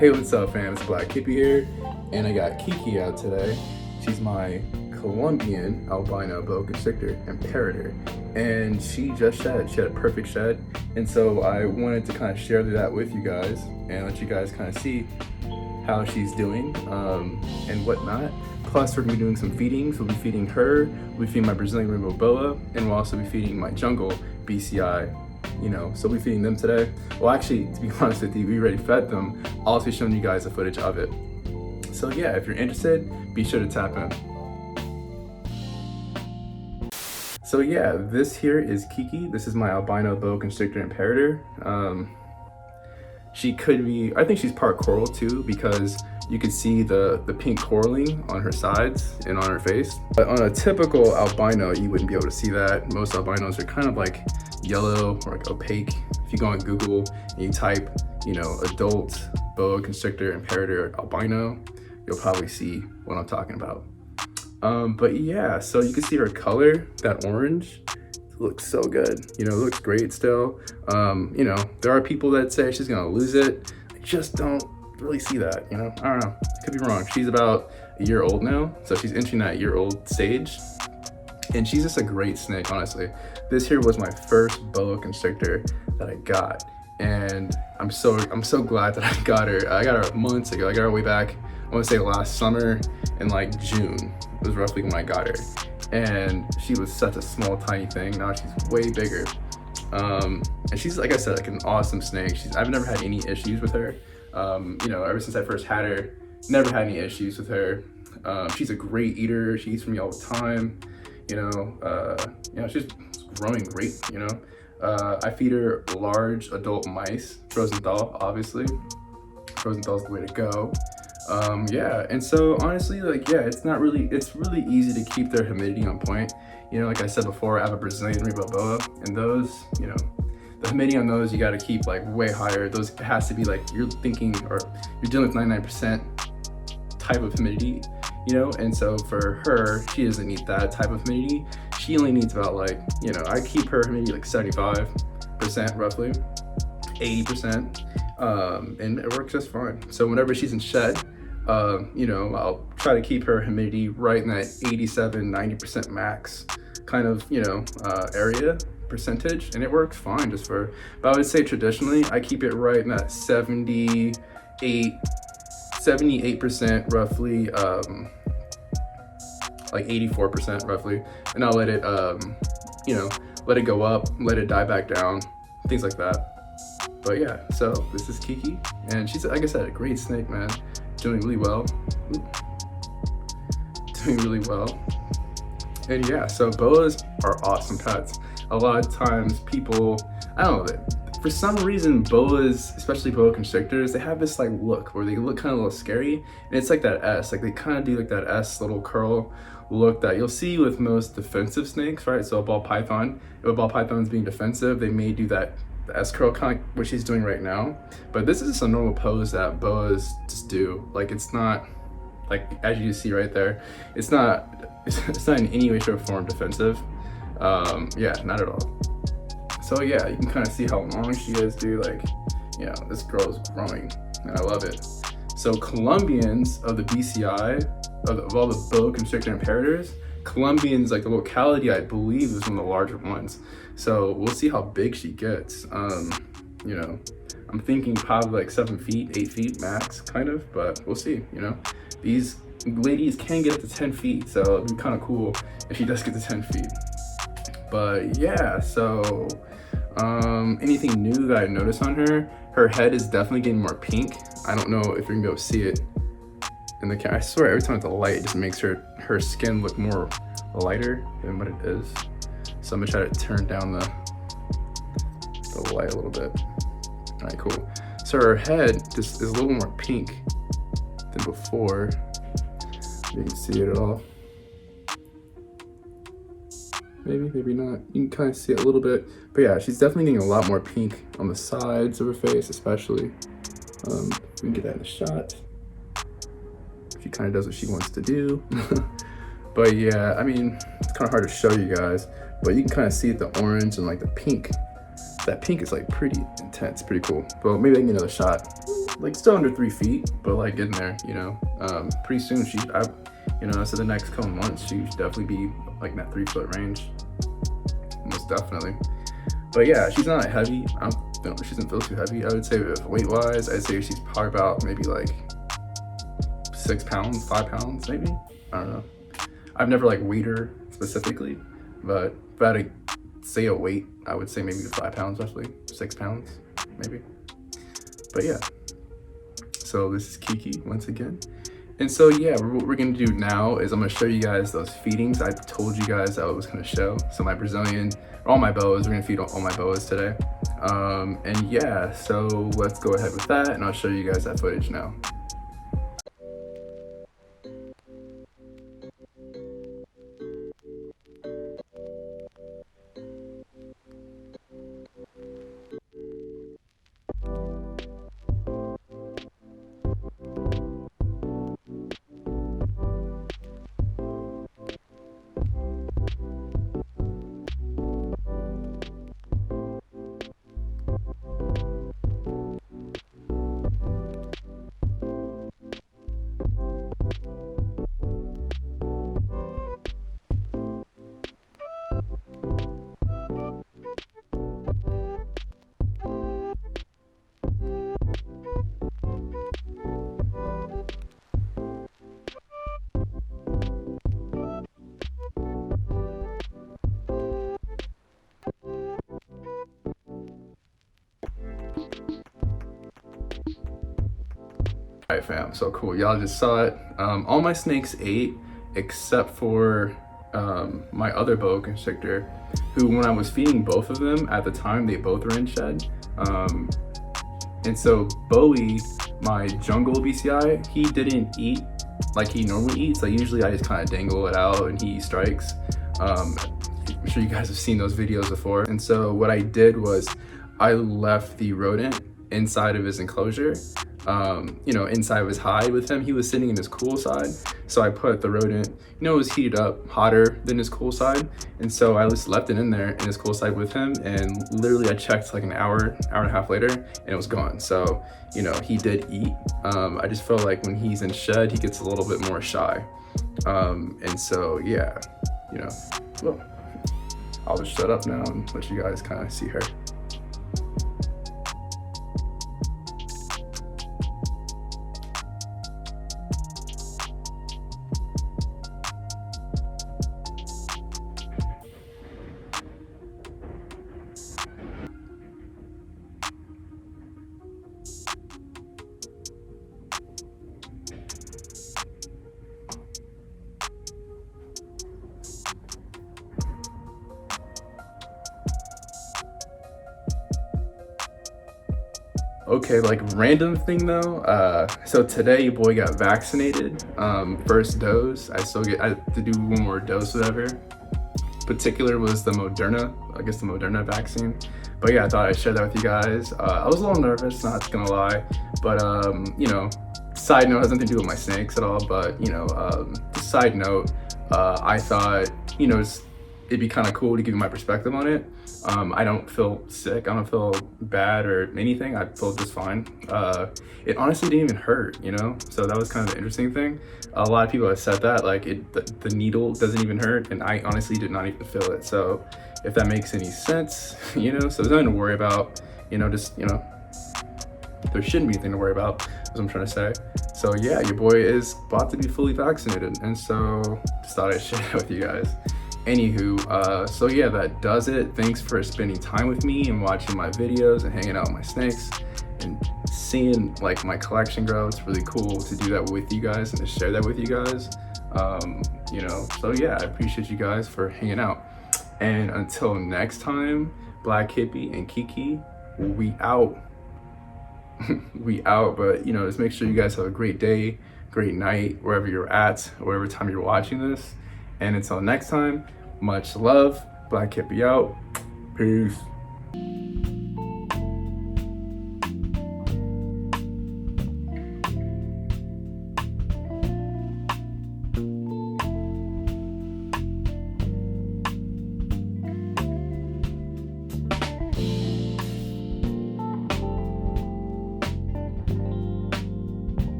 Hey, what's up fam, it's Black Kiki here, and I got Kiki out today. She's my Colombian albino boa constrictor, Imperator, and she just shed. She had a perfect shed, and so I wanted to kind of share that with you guys and let you guys kind of see how she's doing and whatnot. Plus, we're gonna be doing some feedings. We'll be feeding her, we'll be feeding my Brazilian rainbow boa, and we'll also be feeding my jungle BCI. So we'll be feeding them today. Well, actually, to be honest with you, we already fed them. I'll also be showing you guys the footage of it. So yeah, if you're interested, be sure to tap in. So yeah, this here is Kiki. This is my albino boa constrictor Imperator. She could be, I think she's part coral too, because you can see the pink coraling on her sides and on her face. But on a typical albino, you wouldn't be able to see that. Most albinos are kind of like yellow or like opaque. If you go on Google and you type, adult boa constrictor Imperator albino, you'll probably see what I'm talking about. But yeah, so you can see her color, that orange, looks so good. It looks great still. There are people that say she's gonna lose it. I just don't really see that, I don't know, could be wrong. She's about a year old now, so she's entering that year-old stage, and she's just a great snake, honestly. This here was my first boa constrictor that I got, and I'm so glad that I got her. I got her months ago. I got her way back, I want to say last summer in like June was roughly when I got her, and she was such a small tiny thing. Now she's way bigger, and she's, like I said, like an awesome snake. I've never had any issues with her. Ever since I first had her, never had any issues with her. She's a great eater. She eats from me all the time. She's growing great. I feed her large adult mice, frozen thaw, obviously. Frozen thaw is the way to go. And so honestly, it's really easy to keep their humidity on point. Like I said before, I have a Brazilian rainbow boa, and those, the humidity on those, you got to keep like way higher. Those has to be like, you're dealing with 99% type of humidity, and so for her, she doesn't need that type of humidity. She only needs about I keep her humidity like 75% roughly, 80%, and it works just fine. So whenever she's in shed, I'll try to keep her humidity right in that 87-90% max kind of area percentage, and it works fine just for, but I would say traditionally I keep it right in that 78% roughly, like 84% roughly, and I'll let it let it go up, let it die back down, things like that. But yeah, so this is Kiki, and she's, like I said, a great snake, man, doing really well. And yeah, so boas are awesome pets. A lot of times people, I don't know, for some reason boas, especially boa constrictors, they have this like look where they look kind of a little scary, and it's like that S, like they kind of do like that S little curl look that you'll see with most defensive snakes, right? So a ball python, if a ball python is being defensive, they may do that S curl, kind of what she's doing right now. But this is just a normal pose that boas just do. Like, it's not, like, as you see right there, it's not in any way, shape, or form defensive. Yeah, not at all. So yeah, you can kind of see how long she is, dude. Like, this girl is growing, and I love it. So Columbians of the BCI, of all the boa constrictor Imperators, Columbians, like the locality, I believe, is one of the larger ones. So we'll see how big she gets. I'm thinking probably like 7 feet, 8 feet max, kind of, but we'll see. These ladies can get up to 10 feet, so it'd be kind of cool if she does get to 10 feet. But yeah, so anything new that I noticed on her, her head is definitely getting more pink. I don't know if you're gonna be able to see it in the camera. I swear, every time with the light, it just makes her skin look more lighter than what it is. So I'm gonna try to turn down the light a little bit. All right, cool. So her head just is a little more pink than before. You can see it at all. Maybe not. You can kind of see it a little bit. But yeah, she's definitely getting a lot more pink on the sides of her face, especially. We can get that in a shot. She kind of does what she wants to do. But yeah, I mean, it's kind of hard to show you guys, but you can kind of see the orange and like the pink. That pink is like pretty intense, pretty cool. But maybe I can get another shot. like still under 3 feet, but like getting there, you know. Pretty soon so the next couple months she should definitely be like in that 3 foot range, most definitely. But yeah, she's not heavy. She doesn't feel too heavy. I would say weight wise, I'd say she's probably about maybe like 6 pounds, 5 pounds maybe. I don't know. I've never like weighed her specifically, but if I had to say a weight, I would say maybe 5 pounds roughly, 6 pounds maybe. But yeah, so this is Kiki once again. And so yeah, what we're gonna do now is I'm gonna show you guys those feedings I told you guys I was gonna show. So my Brazilian, all my boas, we're gonna feed all my boas today. And yeah, so let's go ahead with that and I'll show you guys that footage now. Alright fam, so cool, y'all just saw it. All my snakes ate except for my other boa constrictor, who when I was feeding both of them at the time, they both were in shed. And so Bowie, my jungle BCI, he didn't eat like he normally eats. Like usually I just kind of dangle it out and he strikes. I'm sure you guys have seen those videos before. And so what I did was I left the rodent inside of his enclosure, inside of his hide with him. He was sitting in his cool side. So I put the rodent, it was heated up hotter than his cool side. And so I just left it in there in his cool side with him. And literally I checked like an hour and a half later and it was gone. So, he did eat. I just felt like when he's in shed, he gets a little bit more shy. And so, yeah, well, I'll just shut up now and let you guys kind of see her. Okay, like random thing though. So today your boy got vaccinated. First dose. I have to do one more dose, whatever. Particular was the Moderna, I guess the Moderna vaccine. But yeah, I thought I'd share that with you guys. I was a little nervous, not gonna lie. But side note, has nothing to do with my snakes at all. But side note, I thought it'd be kind of cool to give you my perspective on it. I don't feel sick. I don't feel bad or anything. I feel just fine. It honestly didn't even hurt, So that was kind of the interesting thing. A lot of people have said that, like the needle doesn't even hurt, and I honestly did not even feel it. So if that makes any sense, so there's nothing to worry about. There shouldn't be anything to worry about, is what I'm trying to say. So yeah, your boy is about to be fully vaccinated, and so just thought I'd share that with you guys. Anywho, so yeah, that does it. Thanks for spending time with me and watching my videos and hanging out with my snakes and seeing like my collection grow. It's really cool to do that with you guys and to share that with you guys. So yeah, I appreciate you guys for hanging out. And until next time, Black Hippie and Kiki, we out. We out, but just make sure you guys have a great day, great night, wherever you're at, whatever time you're watching this. And until next time, much love. Black Hippie out. Peace.